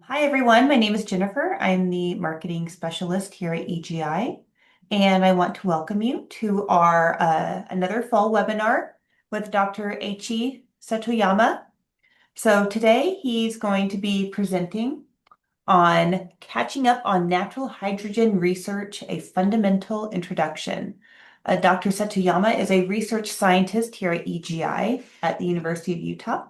Hi, everyone. My name is Jennifer. I'm the marketing specialist here at EGI, and I want to welcome you to our another fall webinar with Dr. Eiichi Setoyama. So today he's going to be presenting on catching up on natural hydrogen research, a fundamental introduction. Dr. Setoyama is a research scientist here at EGI at the University of Utah.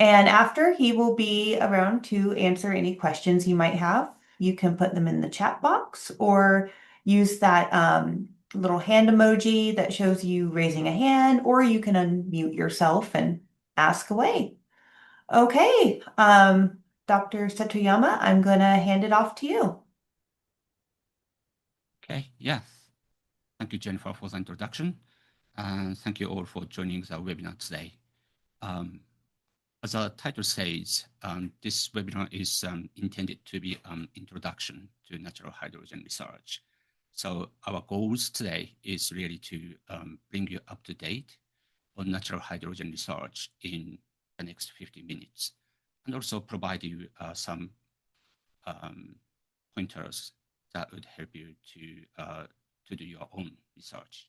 And after, he will be around to answer any questions you might have. You can put them in the chat box or use that little hand emoji that shows you raising a hand, or you can unmute yourself and ask away. Okay, Dr. Setoyama, I'm going to hand it off to you. Okay, yes. Thank you, Jennifer, for the introduction. And thank you all for joining the webinar today. As the title says, this webinar is intended to be an introduction to natural hydrogen research. So our goals today is really to bring you up to date on natural hydrogen research in the next 50 minutes, and also provide you some pointers that would help you to do your own research.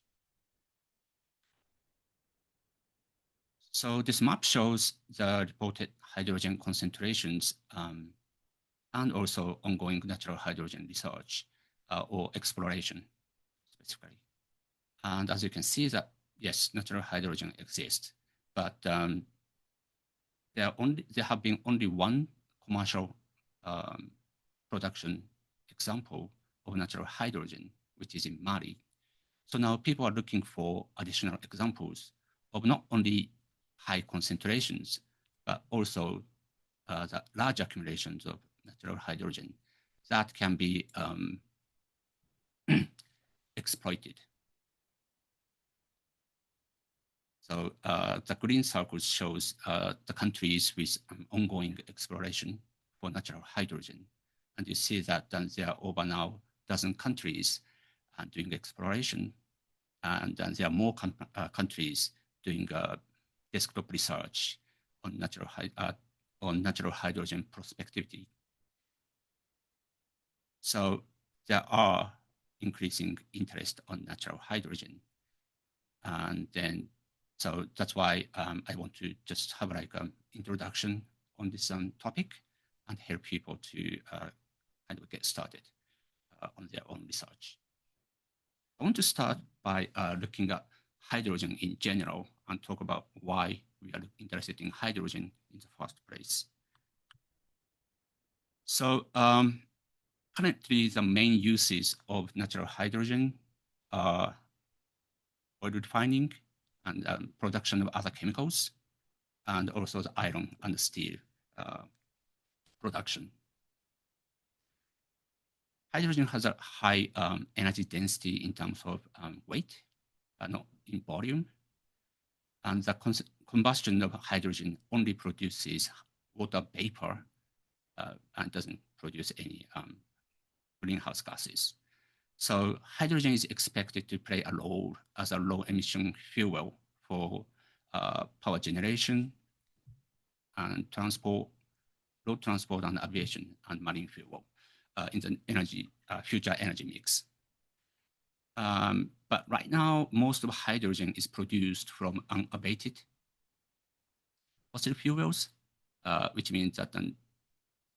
So this map shows the reported hydrogen concentrations and also ongoing natural hydrogen research or exploration specifically. And as you can see that, yes, natural hydrogen exists, but there have been only one commercial production example of natural hydrogen, which is in Mali. So now people are looking for additional examples of not only high concentrations, but also the large accumulations of natural hydrogen that can be exploited. So the green circle shows the countries with ongoing exploration for natural hydrogen. And you see that there are over now a dozen countries doing exploration. And then there are more countries doing desktop research on natural hydrogen prospectivity. So there are increasing interest on natural hydrogen. And then, so that's why I want to just have like an introduction on this topic and help people to kind of get started on their own research. I want to start by looking at hydrogen in general and talk about why we are interested in hydrogen in the first place. So currently the main uses of natural hydrogen are oil refining and production of other chemicals, and also the iron and steel production. Hydrogen has a high energy density in terms of weight, not in volume. And the combustion of hydrogen only produces water vapor and doesn't produce any greenhouse gases. So hydrogen is expected to play a role as a low emission fuel for power generation and transport, road transport and aviation and marine fuel in the future energy mix. But right now, most of hydrogen is produced from unabated fossil fuels, which means that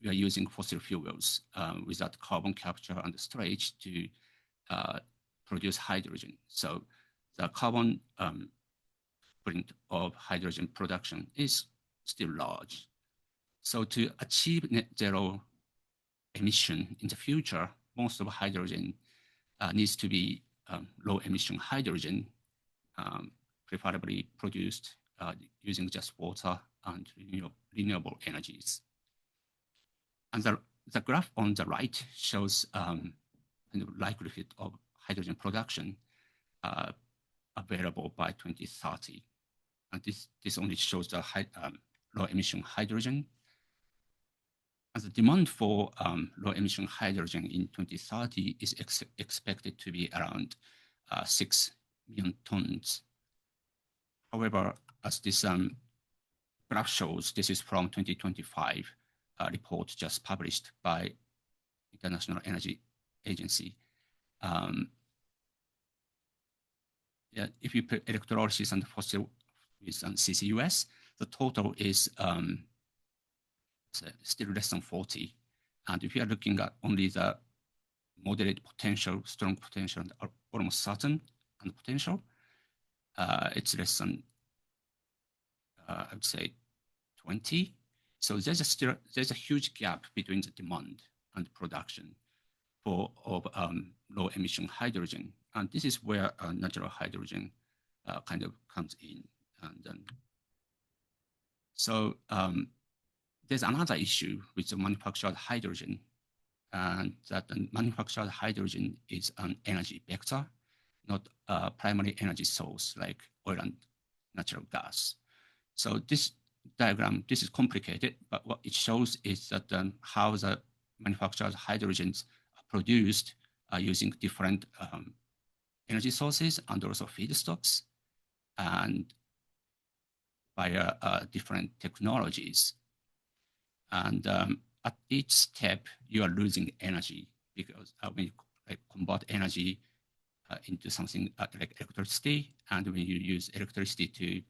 we are using fossil fuels without carbon capture and storage to produce hydrogen. So the carbon footprint of hydrogen production is still large. So to achieve net zero emission in the future, most of hydrogen needs to be low emission hydrogen, preferably produced using just water and renewable energies. And the graph on the right shows the likelihood of hydrogen production available by 2030. And this only shows the low emission hydrogen. And the demand for low emission hydrogen in 2030 is expected to be around 6 million tons. However, as this graph shows, this is from 2025. report just published by International Energy Agency. Yeah, if you put electrolysis and fossil with CCUS, the total is still less than 40. And if you are looking at only the moderate potential, strong potential, and almost certain and potential, it's less than, I would say, 20. So there's a huge gap between the demand and production of low emission hydrogen. And this is where natural hydrogen kind of comes in. And so there's another issue with the manufactured hydrogen, and that the manufactured hydrogen is an energy vector, not a primary energy source like oil and natural gas. So this diagram, this is complicated, but what it shows is that how the manufactured hydrogens are produced using different energy sources and also feedstocks, and via different technologies. And at each step, you are losing energy because when you convert energy into something like electricity, and when you use electricity to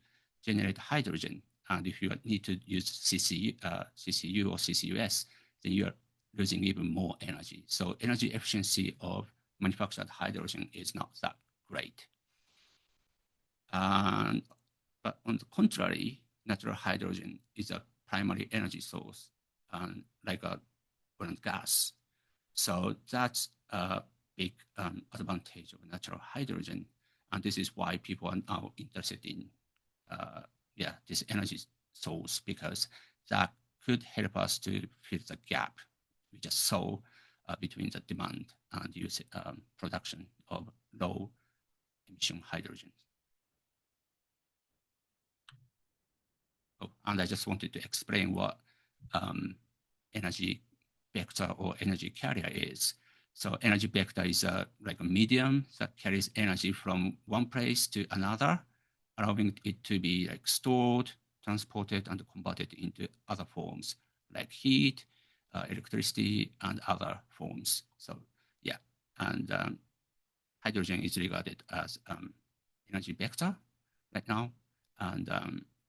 generate hydrogen, and if you need to use CCU or CCUS, then you are losing even more energy. So energy efficiency of manufactured hydrogen is not that great. But on the contrary, natural hydrogen is a primary energy source, like a oil and gas. So that's a big advantage of natural hydrogen. And this is why people are now interested in this energy source, because that could help us to fill the gap we just saw between the demand and use production of low emission hydrogen. Oh, and I just wanted to explain what energy vector or energy carrier is. So energy vector is like a medium that carries energy from one place to another, allowing it to be like stored, transported, and converted into other forms like heat, electricity, and other forms. So yeah, and hydrogen is regarded as energy vector right now, and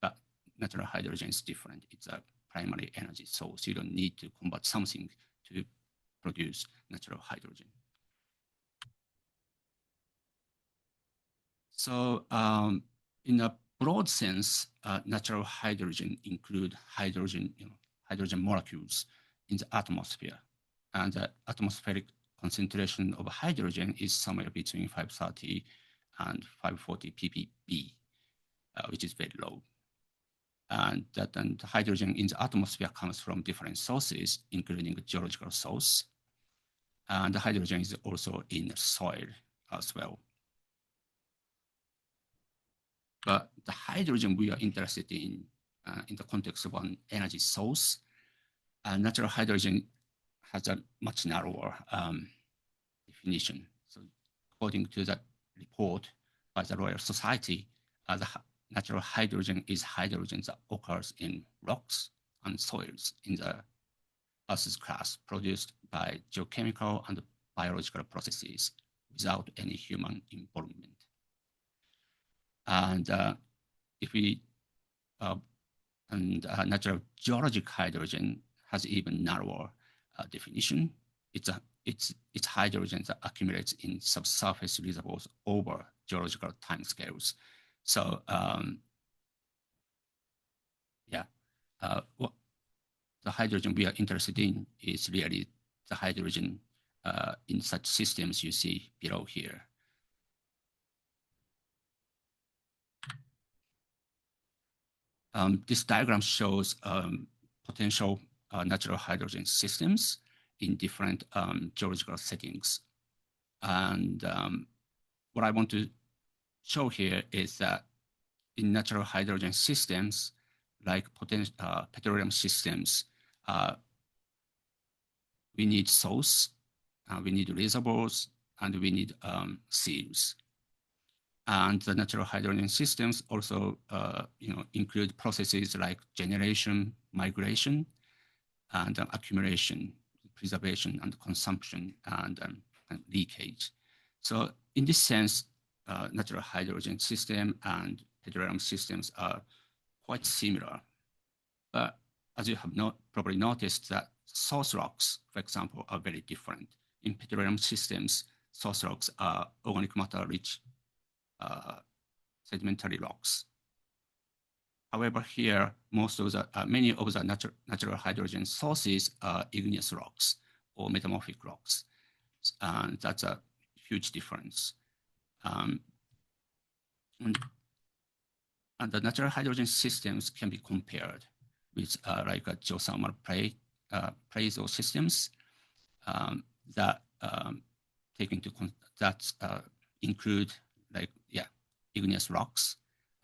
but natural hydrogen is different. It's a primary energy source. You don't need to convert something to produce natural hydrogen. So in a broad sense, natural hydrogen include hydrogen molecules in the atmosphere. And the atmospheric concentration of hydrogen is somewhere between 530 and 540 ppb, which is very low. And that the hydrogen in the atmosphere comes from different sources, including a geological source. And the hydrogen is also in the soil as well. But the hydrogen we are interested in the context of an energy source, natural hydrogen has a much narrower definition. So according to that report by the Royal Society, the natural hydrogen is hydrogen that occurs in rocks and soils in the Earth's crust produced by geochemical and biological processes without any human involvement. And if we natural geologic hydrogen has even narrower definition. It's hydrogen that accumulates in subsurface reservoirs over geological timescales. So what the hydrogen we are interested in is really the hydrogen in such systems you see below here. This diagram shows potential natural hydrogen systems in different geological settings. And what I want to show here is that in natural hydrogen systems, like petroleum systems, we need source, we need reservoirs, and we need seals. And the natural hydrogen systems also include processes like generation, migration, and accumulation, preservation, and consumption, and leakage. So in this sense, natural hydrogen system and petroleum systems are quite similar. But as you have probably noticed, that source rocks, for example, are very different. In petroleum systems, source rocks are organic matter-rich sedimentary rocks. However, here, many of the natural hydrogen sources are igneous rocks or metamorphic rocks. And that's a huge difference. And the natural hydrogen systems can be compared with like a geothermal plays or systems that include like igneous rocks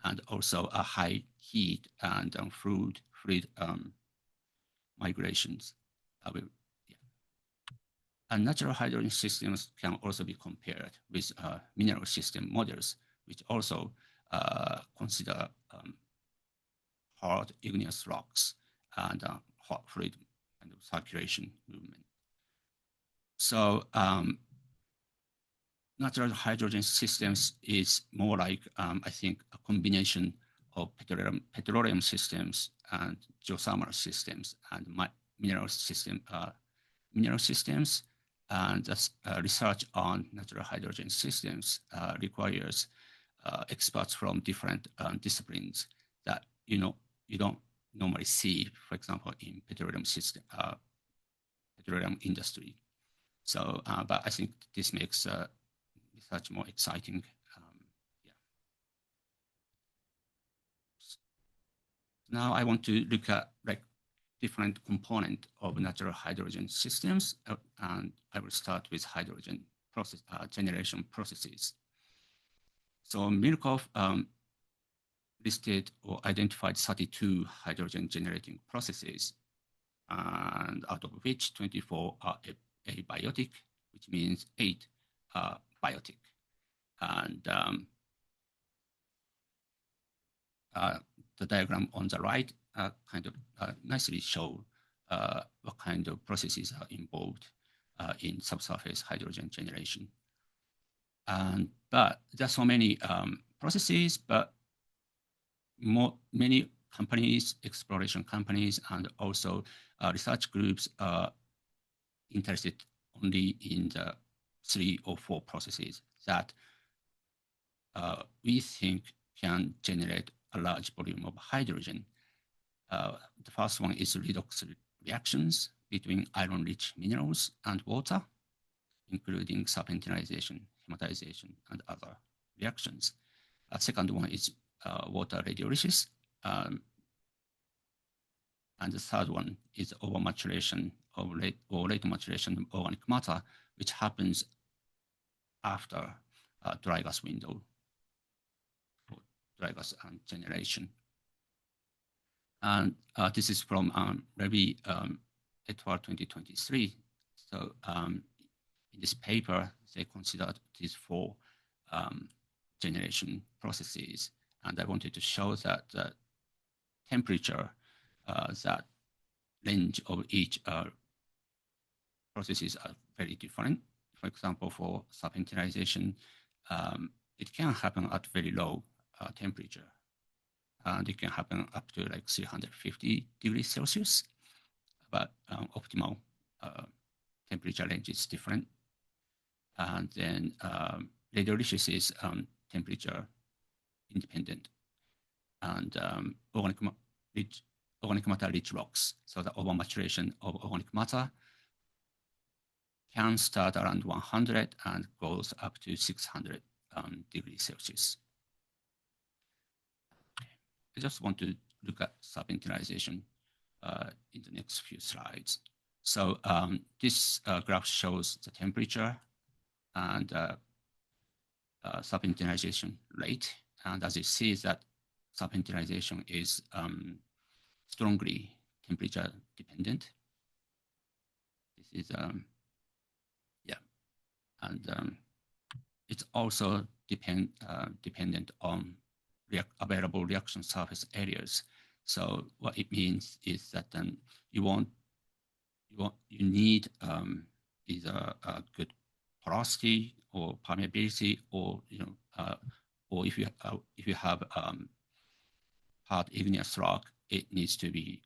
and also a high heat and fluid migrations. And natural hydrogen systems can also be compared with mineral system models, which also consider hard igneous rocks and hot fluid kind of circulation movement. So natural hydrogen systems is more like, I think, a combination of petroleum systems and geothermal systems and mineral systems. And research on natural hydrogen systems requires experts from different disciplines that you don't normally see, for example, in petroleum industry. So, but I think this makes research more exciting. Now I want to look at like different component of natural hydrogen systems, and I will start with hydrogen generation processes. So Milkov listed or identified 32 hydrogen generating processes, and out of which 24 are abiotic, which means 8 are biotic. And the diagram on the right kind of nicely show what kind of processes are involved in subsurface hydrogen generation. But there are so many processes, but many companies, exploration companies, and also research groups are interested only in the 3 or 4 processes that we think can generate a large volume of hydrogen. The first one is redox reactions between iron-rich minerals and water, including serpentinization, hematization, and other reactions. Second one is water radiolysis. And the third one is overmaturation or late maturation of organic matter, which happens after dry gas window, or dry gas generation. And this is from Levy et al. 2023. So in this paper, they considered these 4 generation processes. And I wanted to show that the temperature that range of each processes are very different. For example, for serpentinization, it can happen at very low temperature. And it can happen up to like 350 degrees Celsius, but optimal temperature range is different. And then radiolysis is temperature independent, and organic matter rich rocks. So the overmaturation of organic matter can start around 100 and goes up to 600 degrees Celsius. I just want to look at serpentinization in the next few slides. So this graph shows the temperature and serpentinization rate. And as you see, that serpentinization is strongly temperature dependent. This is, and it's also dependent on available reaction surface areas. So what it means is that you want you need either a good porosity or permeability, or or if you have hard igneous rock, it needs to be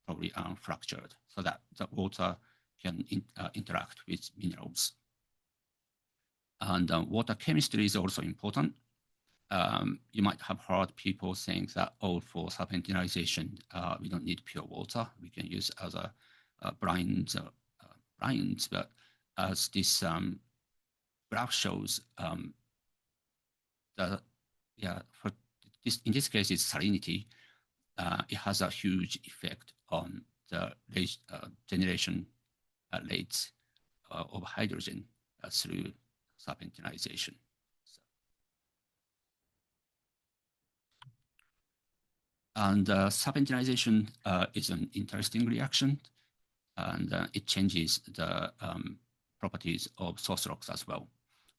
probably unfractured so that the water can interact with minerals. And water chemistry is also important. You might have heard people saying that, oh, for serpentinization, we don't need pure water. We can use other brines, but as this graph shows, in this case, it's salinity. It has a huge effect on the generation rates of hydrogen through serpentinization. And serpentinization is an interesting reaction, and it changes the properties of source rocks as well.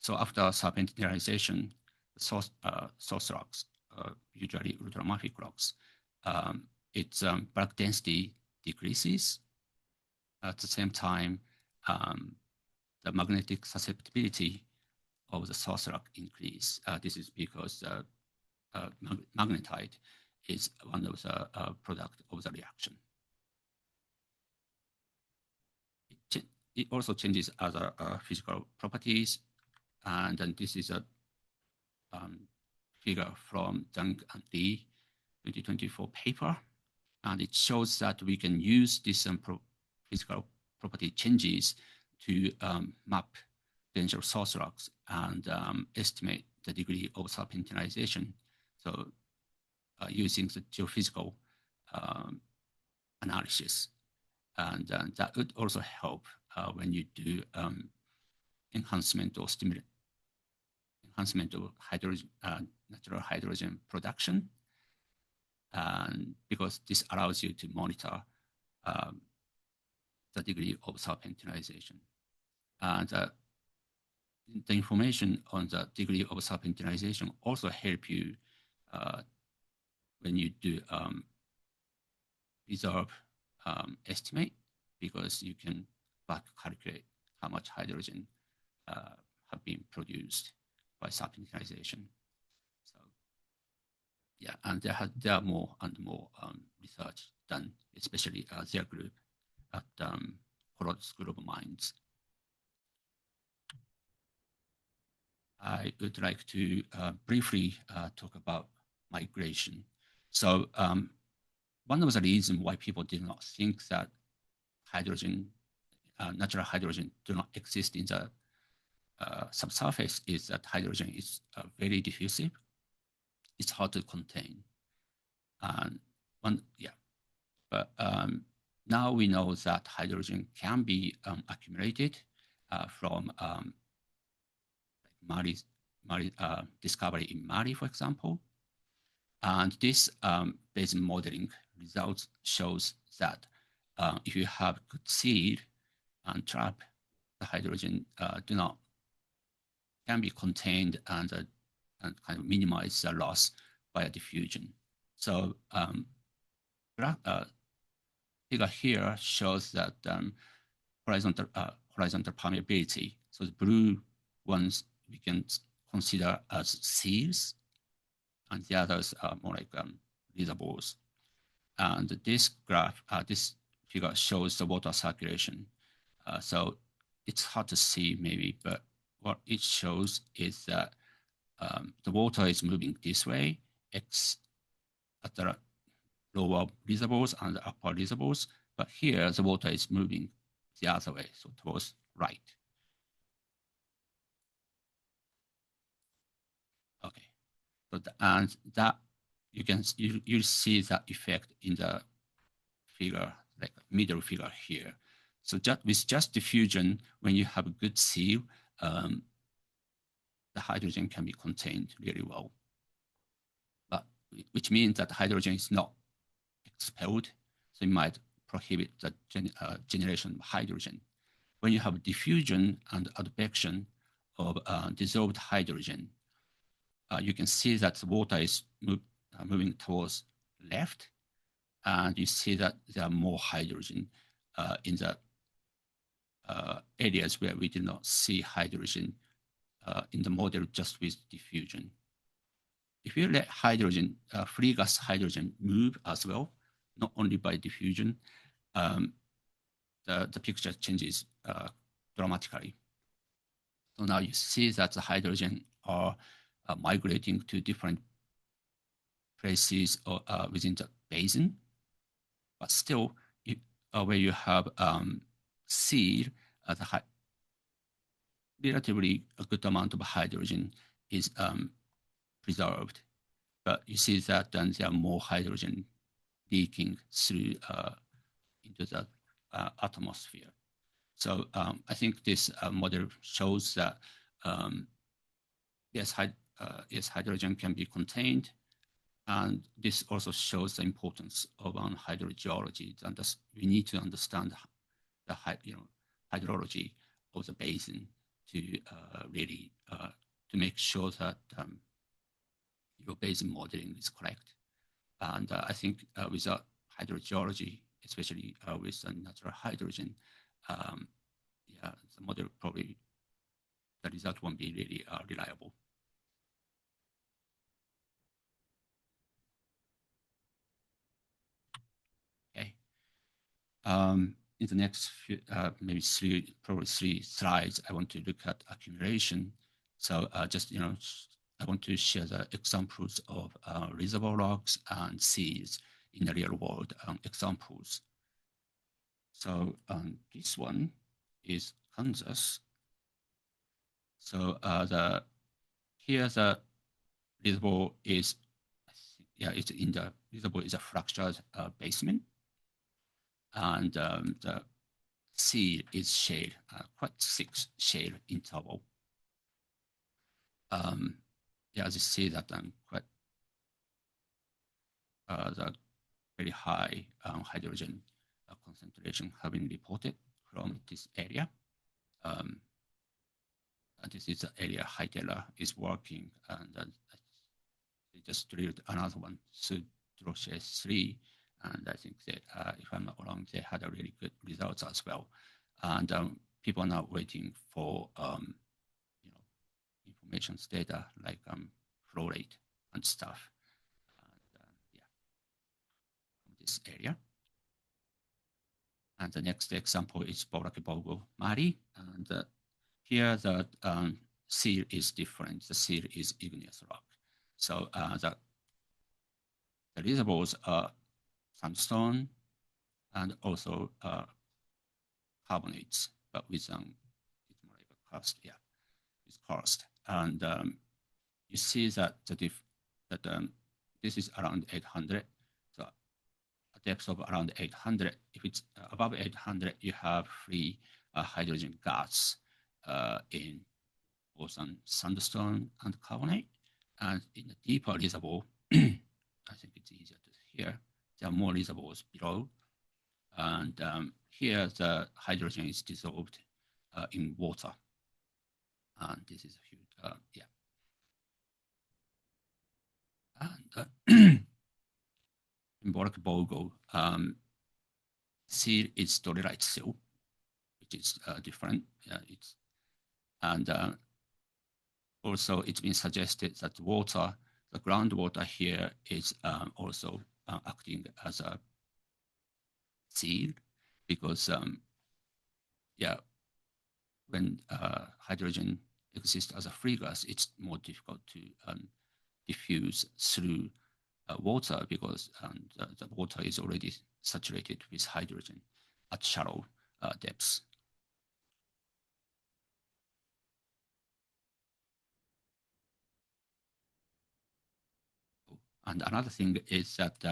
So after serpentinization, source rocks, usually ultramafic rocks, its bulk density decreases. At the same time, the magnetic susceptibility of the source rock increase. This is because magnetite is one of the product of the reaction. It also changes other physical properties, and then this is a figure from Zhang and Li 2024 paper, and it shows that we can use this physical property changes to map dangerous source rocks and estimate the degree of serpentinization. So using the geophysical analysis, and that would also help when you do enhancement of hydrogen, natural hydrogen production, because this allows you to monitor the degree of serpentinization. And the information on the degree of serpentinization also help you when you do reserve estimate, because you can back calculate how much hydrogen have been produced by serpentinization. So yeah, and there are more and more research done, especially their group at Colorado School of Mines. I would like to briefly talk about migration. So one of the reasons why people did not think that hydrogen, natural hydrogen, do not exist in the subsurface is that hydrogen is very diffusive. It's hard to contain. But now we know that hydrogen can be accumulated from discovery in Mali, for example. And this basin modeling results shows that if you have good seed and trap, the hydrogen can be contained and kind of minimize the loss by a diffusion. So figure here shows that horizontal permeability. So the blue ones we can consider as seals, and the others are more like reservoirs. And this graph, this figure shows the water circulation. So it's hard to see maybe, but what it shows is that the water is moving this way, at the lower reservoirs and the upper reservoirs, but here the water is moving the other way, so towards right. Okay, so and that you see that effect in the figure, like middle figure here. So with just diffusion, when you have a good seal, the hydrogen can be contained really well. But which means that hydrogen is not expelled, so it might prohibit the generation of hydrogen. When you have diffusion and advection of dissolved hydrogen, you can see that the water is moving towards left, and you see that there are more hydrogen in the areas where we did not see hydrogen in the model just with diffusion. If you let hydrogen, free gas hydrogen move as well, not only by diffusion, the picture changes dramatically. So now you see that the hydrogen are migrating to different places within the basin, but still, where you have seed, relatively a good amount of hydrogen is preserved. But you see that then there are more hydrogen leaking through into the atmosphere. So I think this model shows that yes, hydrogen can be contained, and this also shows the importance of hydrogeology. We need to understand the hydrology of the basin to really to make sure that your basin modeling is correct. And I think without hydrogeology, especially with natural hydrogen, yeah, the model probably, the result won't be really reliable. Okay. In the next few, maybe probably three slides, I want to look at accumulation. So just, I want to share the examples of reservoir rocks and seas in the real world examples. So this one is Kansas. So here the reservoir is, it's in the reservoir is a fractured basement, and the sea is shale, quite thick shale interval. As you see that quite the very high hydrogen concentration have been reported from this area. And this is the area Hydela is working, and they just drilled another one, Sudroche 3, and I think that, if I'm not wrong, they had a really good results as well. And people are now waiting for information data like flow rate and stuff. And from this area. And the next example is Borakibogo Mari, and here the seal is different. The seal is igneous rock. So the reservoirs are sandstone and also carbonates, but with it's more like a crust, with karst. And you see that this is around 800. So a depth of around 800. If it's above 800, you have free hydrogen gas in both sandstone and carbonate. And in the deeper reservoir, I think it's easier to hear, there are more reservoirs below. And here the hydrogen is dissolved in water. And this is a huge, And in Borakibogo, seal is dolerite seal, which is different. And also it's been suggested that the groundwater here is also acting as a seal, because when hydrogen exists as a free gas, it's more difficult to diffuse through water, because the water is already saturated with hydrogen at shallow depths. And another thing is that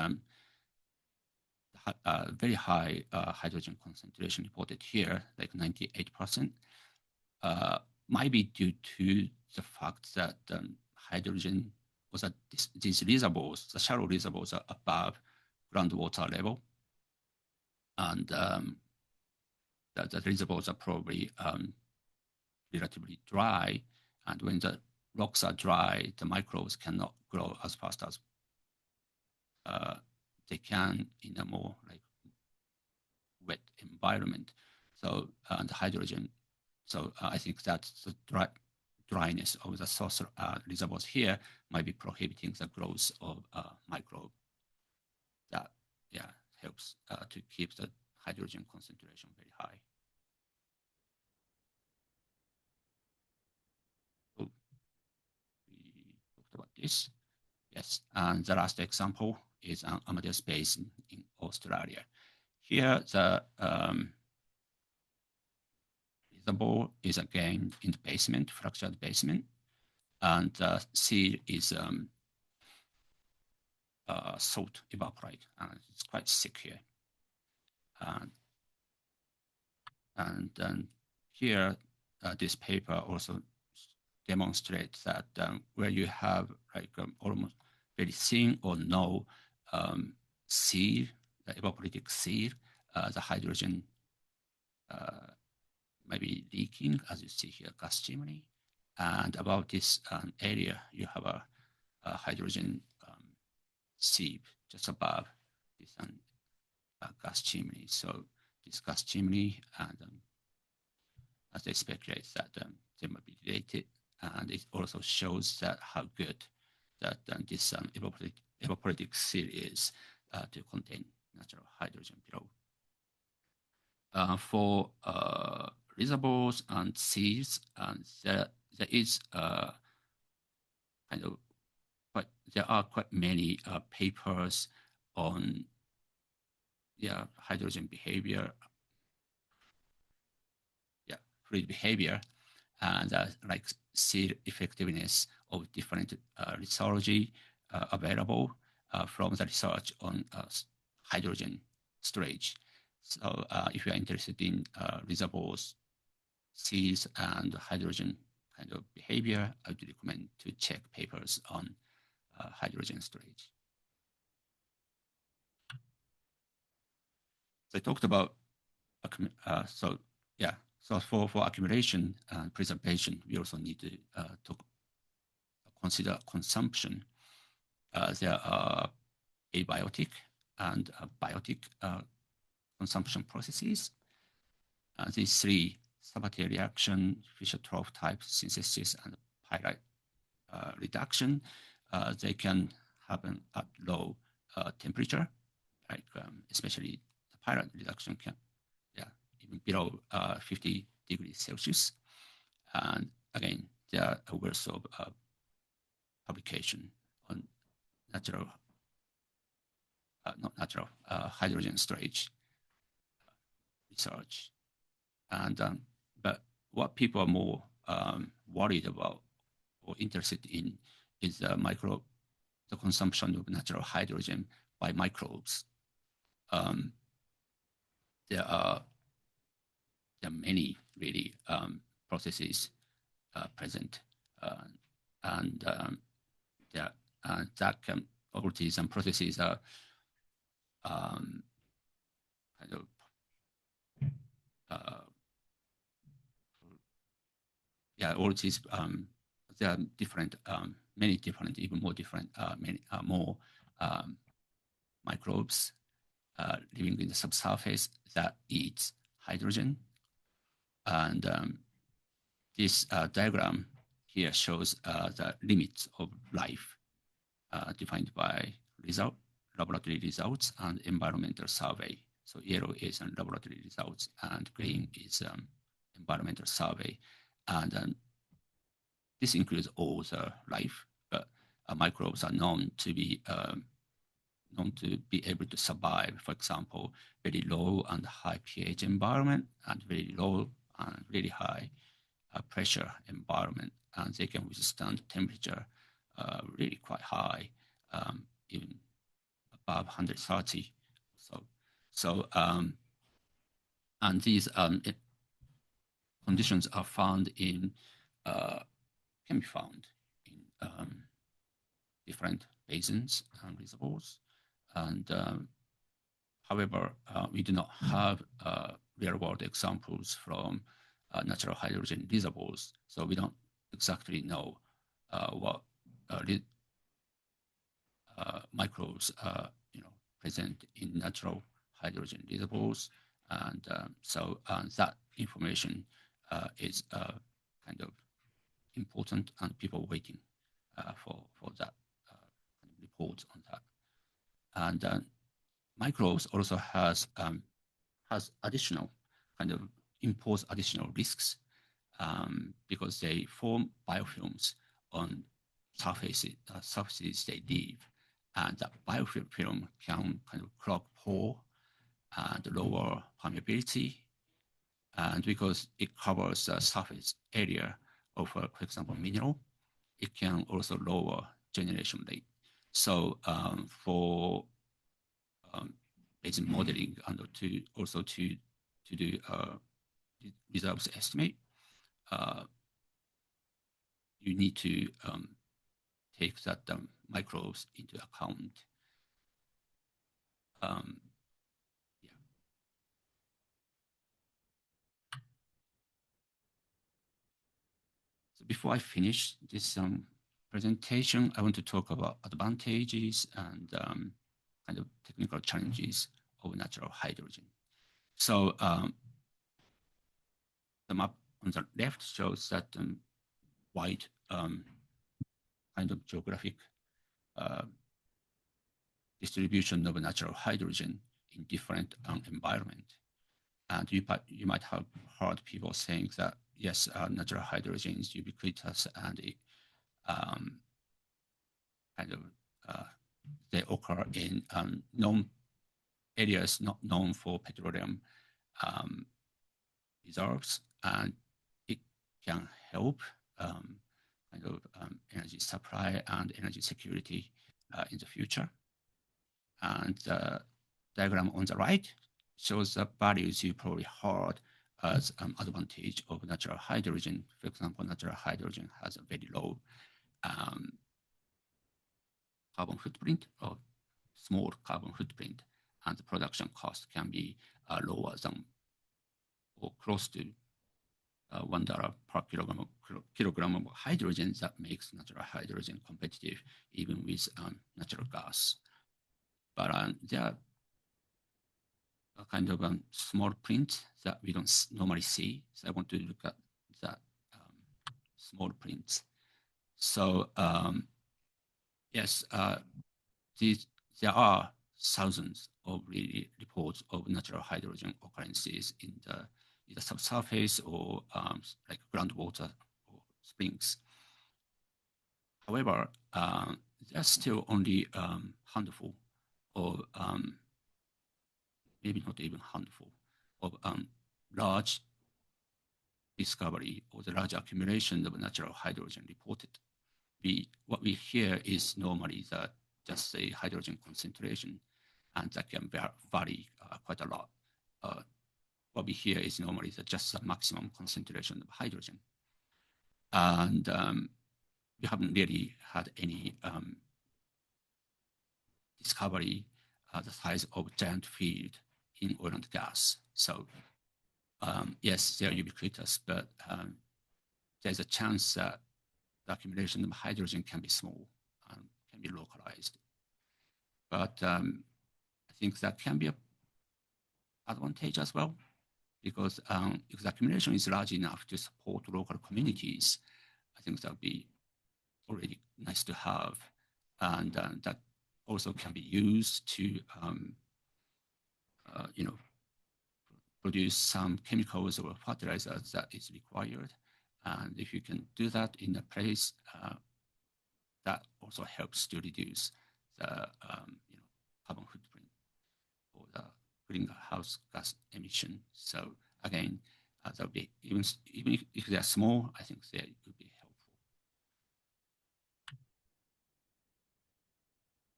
very high hydrogen concentration reported here, like 98%, might be due to the fact that hydrogen was at these reservoirs, the shallow reservoirs are above groundwater level. And the reservoirs are probably relatively dry. And when the rocks are dry, the microbes cannot grow as fast as they can in a more like wet environment. So the hydrogen, so I think that the dryness of the source reservoirs here might be prohibiting the growth of microbe. That helps to keep the hydrogen concentration very high. So we talked about this. Yes, and the last example is Amadeus Basin in Australia. Here, the reservoir is again in the basement, fractured basement, and the seal is salt evaporate. It's quite thick here. And then here, this paper also demonstrates that where you have like almost very thin or no seal, the evaporitic seal, the hydrogen may be leaking, as you see here, gas chimney. And about this area, you have a hydrogen sieve just above this gas chimney. So this gas chimney, and as they speculate that they might be related, and it also shows that how good that this evaporitic seal is to contain natural hydrogen below. For reservoirs and seals, there is kind of there are quite many papers on hydrogen behavior, fluid behavior, and like seal effectiveness of different lithology available from the research on hydrogen storage. So if you are interested in reservoirs, seals, and hydrogen kind of behavior, I would recommend to check papers on hydrogen storage. So I talked about, so for accumulation and preservation, we also need to consider consumption. There are abiotic and biotic consumption processes. These three, Sabatier reaction, Fischer-Tropsch type synthesis, and pyrite reduction, they can happen at low temperature, like especially the pyrite reduction can, even below 50 degrees Celsius. And again, there are a wealth of publication on hydrogen storage research. And but what people are more worried about or interested in is the consumption of natural hydrogen by microbes. There are many really processes present, and that can properties and processes are kind of all these there are different, many different, even more different, many more microbes living in the subsurface that eat hydrogen. And this diagram here shows the limits of life defined by laboratory results and environmental survey. So yellow is laboratory results, and green is environmental survey. And this includes all the life, but microbes are known to be able to survive, for example, very low and high pH environment and very low and really high pressure environment, and they can withstand temperature really quite high, even above 130. And these conditions are found in can be found in different basins and reservoirs. And however, we do not have real-world examples from natural hydrogen reservoirs, so we don't exactly know what microbes are present in natural hydrogen reservoirs. And so that information is kind of important, and people waiting for that kind of report on that. And microbes also has additional kind of impose additional risks because they form biofilms on surfaces they leave, and that biofilm can kind of clog pore and lower permeability, and because it covers the surface area of, for example, mineral, it can also lower generation rate. So for basic modeling and to also to do reserves estimate, you need to take that microbes into account. Yeah. So before I finish this presentation, I want to talk about advantages and kind of technical challenges of natural hydrogen. So the map on the left shows that wide kind of geographic distribution of natural hydrogen in different environments. And you might have heard people saying that, yes, natural hydrogen is ubiquitous and it kind of they occur in known areas not known for petroleum reserves, and it can help kind of energy supply and energy security in the future. And the diagram on the right shows the values you probably heard as advantage of natural hydrogen. For example, natural hydrogen has a very low carbon footprint or small carbon footprint, and the production cost can be lower than or close to $1 per kilogram of hydrogen. That makes natural hydrogen competitive even with natural gas. But there are a kind of small print that we don't normally see. So I want to look at that small prints. So yes, there are thousands of reports of natural hydrogen occurrences in the either subsurface or like groundwater or springs. However, there's still only handful of maybe not even handful of large discovery or the large accumulation of natural hydrogen reported. What we hear is normally that just the hydrogen concentration, and that can vary quite a lot. What we hear is normally that just the maximum concentration of hydrogen. And we haven't really had any discovery the size of giant field in oil and gas. So yes, they are ubiquitous, but there's a chance that the accumulation of hydrogen can be small and can be localized. But I think that can be an advantage as well, because if the accumulation is large enough to support local communities, I think that would be already nice to have. And that also can be used to, produce some chemicals or fertilizers that is required. And if you can do that in a place, that also helps to reduce the carbon footprint or the greenhouse gas emission. So again, that would be even if they are small, I think they would be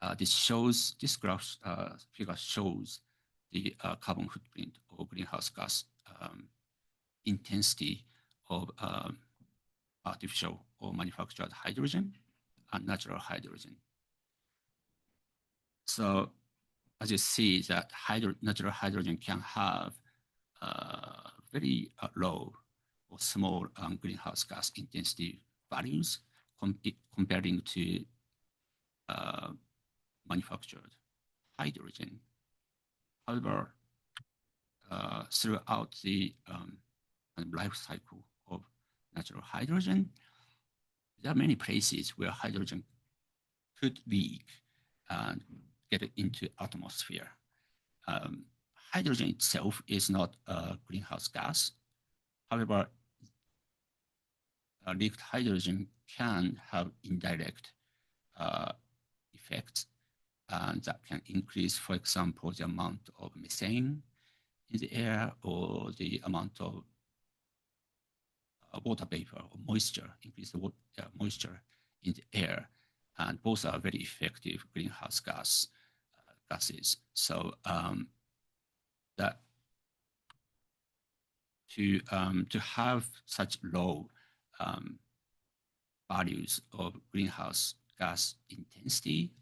helpful. This graph figure shows the carbon footprint or greenhouse gas intensity of artificial or manufactured hydrogen and natural hydrogen. So as you see that natural hydrogen can have very low or small greenhouse gas intensity values comparing to manufactured hydrogen. However, throughout the life cycle of natural hydrogen, there are many places where hydrogen could leak and get into atmosphere. Hydrogen itself is not a greenhouse gas. However, leaked hydrogen can have indirect effects, and that can increase, for example, the amount of methane in the air or the amount of water vapor or moisture, increase the moisture in the air. And both are very effective greenhouse gases. So that to have such low values of greenhouse gas intensity,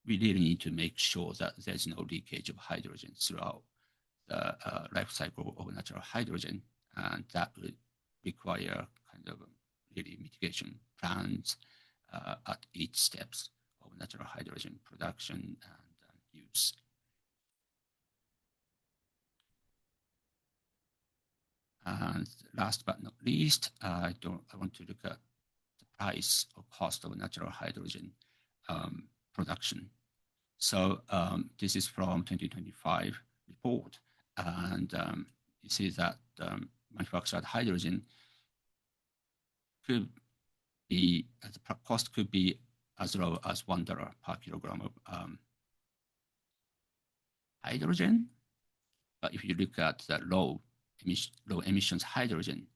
we really need to make sure that there's no leakage of hydrogen throughout the life cycle of natural hydrogen, and that would require kind of really mitigation plans at each steps of natural hydrogen production and use. And last but not least, I want to look at the price or cost of natural hydrogen production. So this is from 2025 report, and you see that manufactured hydrogen could be, the cost could be as low as $1 per kilogram of hydrogen. But if you look at the low emissions hydrogen,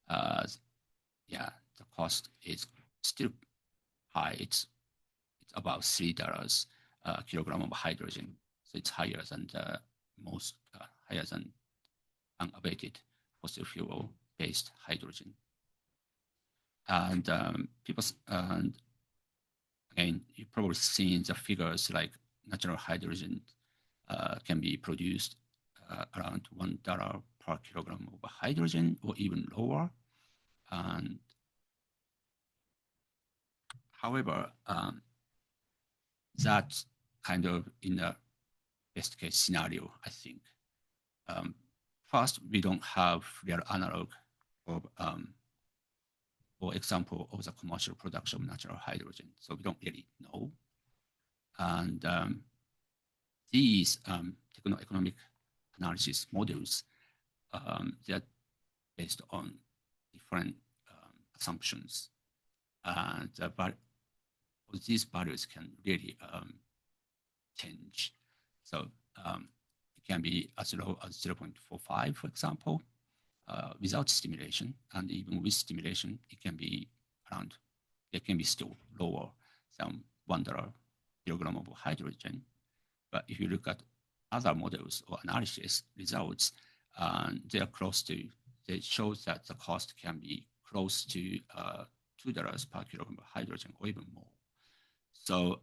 yeah, the cost is still high. It's about $3 a kilogram of hydrogen. So it's higher than the most, higher than unabated fossil fuel based hydrogen. And and again, you've probably seen the figures like natural hydrogen can be produced around $1 per kilogram of hydrogen or even lower. And however, that's kind of in the best case scenario, I think. First, we don't have real analog of, for example, of the commercial production of natural hydrogen. So we don't really know. And these techno-economic analysis models, they're based on different assumptions. And but these values can really change. So it can be as low as 0.45, for example, without stimulation. And even with stimulation, it can be around, it can be still lower than $1 kilogram of hydrogen. But if you look at other models or analysis results, they are close to, they show that the cost can be close to $2 per kilogram of hydrogen or even more. So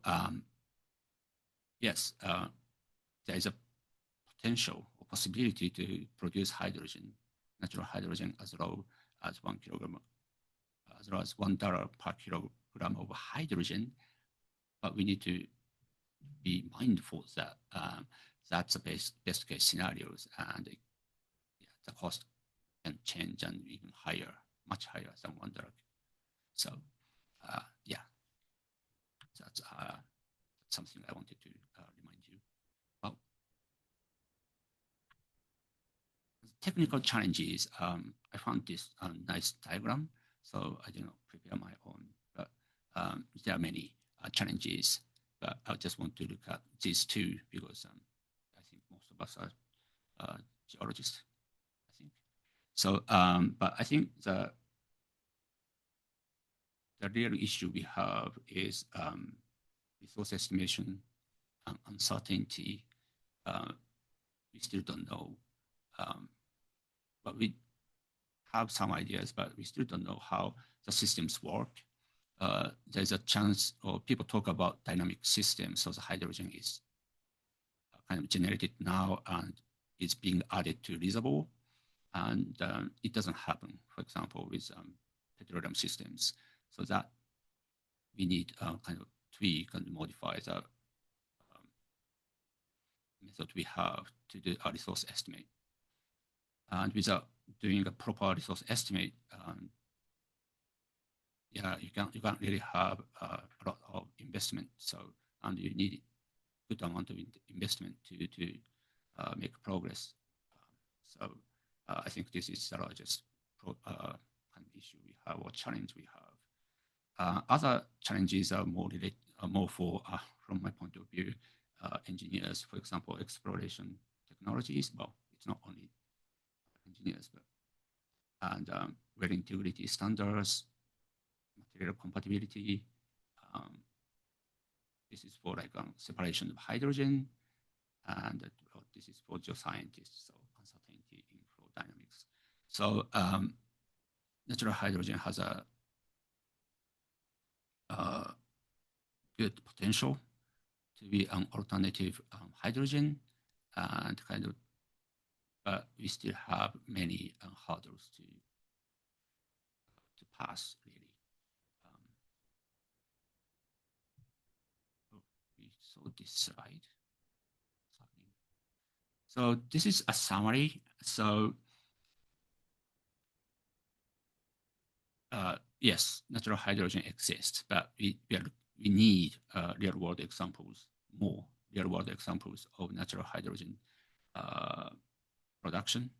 yes, there is a potential or possibility to produce hydrogen, natural hydrogen, as low as 1 kilogram, as low as $1 per kilogram of hydrogen. But we need to be mindful that that's the best case scenarios, and yeah, the cost can change and even higher, much higher than $1. So yeah, that's something I wanted to remind you about. Technical challenges, I found this nice diagram, so I did not prepare my own, but there are many challenges, but I just want to look at these two because I think most of us are geologists, I think. So, but I think the real issue we have is resource estimation and uncertainty. We still don't know, but we have some ideas, but we still don't know how the systems work. There's a chance, or people talk about dynamic systems, so the hydrogen is kind of generated now and it's being added to reservoir, and it doesn't happen, for example, with petroleum systems. So that we need kind of tweak and modify the method we have to do a resource estimate. And without doing a proper resource estimate, yeah, you can't really have a lot of investment. So, and you need good amount of investment to make progress. So I think this is the largest kind of issue we have or challenge we have. Other challenges are more related, more for, from my point of view, engineers. For example, exploration technologies. Well, it's not only engineers, but and well integrity standards, material compatibility. This is for like separation of hydrogen, and this is for geoscientists, so uncertainty in flow dynamics. So natural hydrogen has a good potential to be an alternative hydrogen, and kind of, but we still have many hurdles to pass, really. We saw this slide. So this is a summary. So yes, natural hydrogen exists, but we need real-world examples, more real-world examples of natural hydrogen production.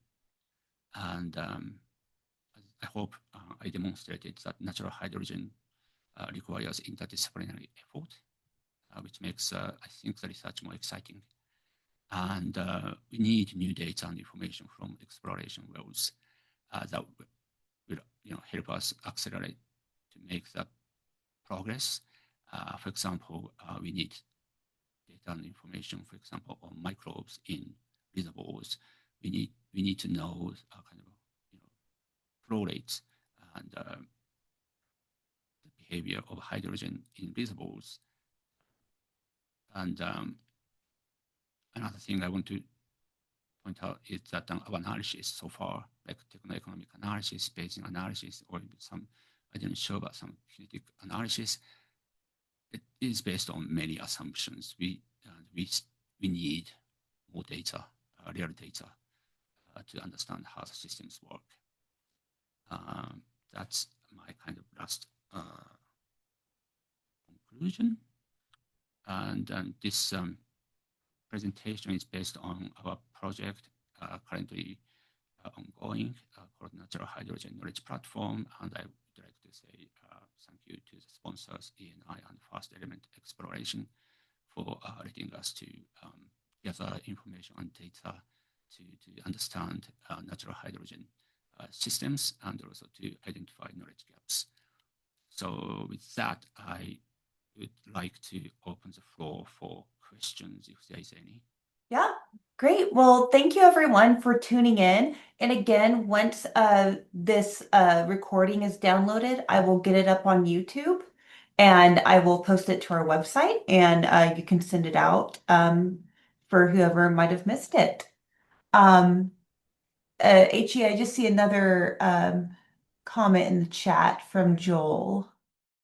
And I hope I demonstrated that natural hydrogen requires interdisciplinary effort, which makes, I think, the research more exciting. And we need new data and information from exploration wells that will help us accelerate to make that progress. For example, we need data and information, for example, on microbes in reservoirs. We need to know kind of flow rates and the behavior of hydrogen in reservoirs. And another thing I want to point out is that our analysis so far, like techno-economic analysis, Bayesian analysis, or some, I didn't show, but some kinetic analysis, it is based on many assumptions. We need more data, real data, to understand how the systems work. That's my kind of last conclusion. And this presentation is based on our project currently ongoing called Natural Hydrogen Knowledge Platform. And I would like to say thank you to the sponsors, ENI and First Element Exploration, for letting us to gather information and data to understand natural hydrogen systems and also to identify knowledge gaps. So with that, I would like to open the floor for questions if there is any. Yeah, great. Well, thank you everyone for tuning in. And again, once this recording is downloaded, I will get it up on YouTube and I will post it to our website, and you can send it out for whoever might have missed it. Eiichi, I just see another comment in the chat from Joel.